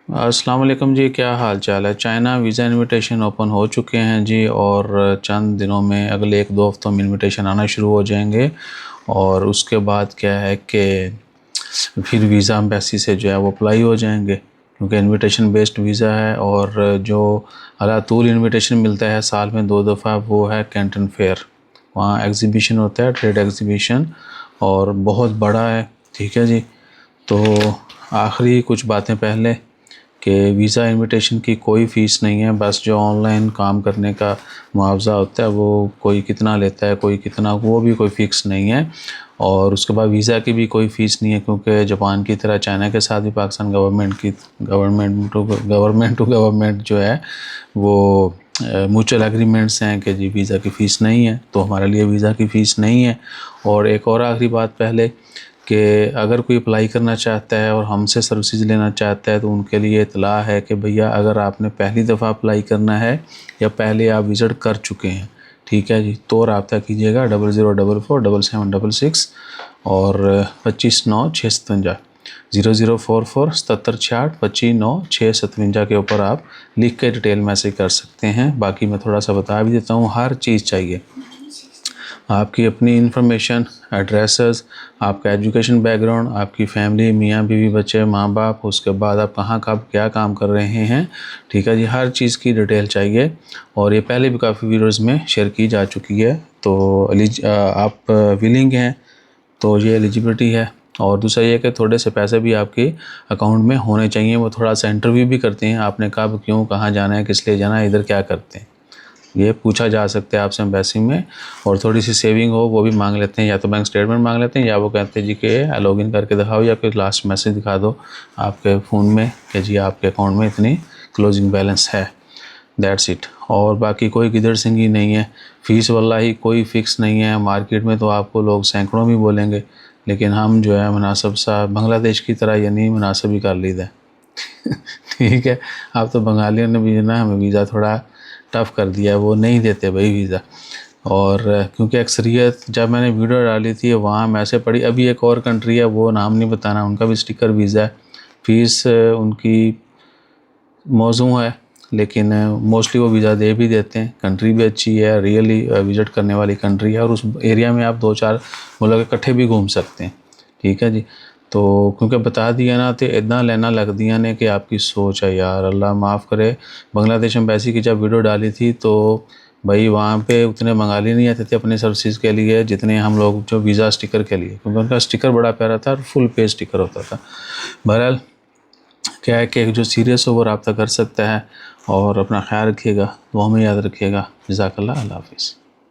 अस्सलाम वालेकुम जी, क्या हाल चाल है। चाइना वीज़ा इनविटेशन ओपन हो चुके हैं जी, और चंद दिनों में अगले 1-2 हफ्तों में इनविटेशन आना शुरू हो जाएंगे। और उसके बाद क्या है कि फिर वीज़ा एम्बेसी से जो है वो अप्लाई हो जाएंगे, क्योंकि इनविटेशन बेस्ड वीज़ा है। और जो अलातूल इनविटेशन मिलता है साल में 2 दफ़ा, वो है कैंटन फेयर। वहाँ एग्ज़िबिशन होता है, ट्रेड एग्ज़िबिशन, और बहुत बड़ा है। ठीक है जी। तो आखिरी कुछ बातें पहले कि वीज़ा इनविटेशन की कोई फ़ीस नहीं है, बस जो ऑनलाइन काम करने का मुआवजा होता है वो कोई कितना लेता है, कोई कितना, वो भी कोई फ़िक्स नहीं है। और उसके बाद वीज़ा की भी कोई फ़ीस नहीं है, क्योंकि जापान की तरह चाइना के साथ भी पाकिस्तान गवर्नमेंट टू गवर्नमेंट जो है वो म्यूचुअल एग्रीमेंट्स हैं कि जी वीज़ा की फ़ीस नहीं है, तो हमारे लिए वीज़ा की फ़ीस नहीं है। और एक और आखिरी बात पहले कि अगर कोई अप्लाई करना चाहता है और हमसे सर्विसेज लेना चाहता है, तो उनके लिए इतला है कि भैया अगर आपने पहली दफ़ा अप्लाई करना है या पहले आप विज़िट कर चुके हैं, ठीक है जी, तो रब्ता कीजिएगा 00447766 और 259657 0044 7768 259657 के ऊपर आप लिख के डिटेल मैसेज कर सकते हैं। बाकी मैं थोड़ा सा बता भी देता हूँ, हर चीज़ चाहिए, आपकी अपनी इंफॉर्मेशन, एड्रेसेस, आपका एजुकेशन बैकग्राउंड, आपकी फैमिली, मियाँ बीवी बच्चे माँ बाप, उसके बाद आप कहाँ कब क्या काम कर रहे हैं, ठीक है जी, हर चीज़ की डिटेल चाहिए। और ये पहले भी काफ़ी वीडियोज़ में शेयर की जा चुकी है। तो आप विलिंग हैं तो ये एलिजिबिलिटी है। और दूसरा ये कि थोड़े से पैसे भी आपके अकाउंट में होने चाहिए। वो थोड़ा सा इंटरव्यू भी करते हैं, आपने कब क्यों कहाँ जाना है, किस लिए जाना है, इधर क्या करते हैं, ये पूछा जा सकता है आपसे एम्बेसी में। और थोड़ी सी सेविंग हो वो भी मांग लेते हैं, या तो बैंक स्टेटमेंट मांग लेते हैं, या वो कहते हैं जी कि लॉगिन करके दिखाओ, या फिर लास्ट मैसेज दिखा दो आपके फ़ोन में कि जी आपके अकाउंट में इतनी क्लोजिंग बैलेंस है। That's it. और बाकी कोई किधर सिंगी नहीं है। फ़ीस वल्लाही कोई फ़िक्स नहीं है। मार्केट में तो आपको लोग सैकड़ों भी बोलेंगे, लेकिन हम जो है मुनासिब सा बांग्लादेश की तरह ये नहीं, मुनासिब ही कर लीदा है। ठीक है। अब तो बंगालियों ने भी ना हमें वीज़ा थोड़ा टफ़ कर दिया है, वो नहीं देते भाई वीज़ा। और क्योंकि अक्सरियत जब मैंने वीडियो डाली थी वहाँ मैसेज पड़ी, अभी एक और कंट्री है वो नाम नहीं बताना, उनका भी स्टिकर वीज़ा है, फ़ीस उनकी मौजू है, लेकिन मोस्टली वो वीज़ा दे भी देते हैं। कंट्री भी अच्छी है, रियली विज़िट करने वाली कंट्री है, और उस एरिया में आप 2-4 मुल्क इकट्ठे भी घूम सकते हैं। ठीक है जी। तो क्योंकि बता दिया ना, तो इतना लेना लग दिया ने कि आपकी सोच है यार, अल्लाह माफ़ करे। बांग्लादेश एम्बेसी की जब वीडियो डाली थी तो भाई वहाँ पे उतने बंगाली नहीं आते थे अपने सर्विसेज के लिए जितने हम लोग जो वीज़ा स्टिकर के लिए, क्योंकि उनका स्टिकर बड़ा प्यारा था और फुल पेज स्टिकर होता था। बहरहाल क्या है कि जो सीरियस हो वो रब्ता कर सकता है। और अपना ख्याल रखिएगा, दुआ में याद रखिएगा। जज़ाकल्लाह, अल्लाह हाफ़िज़।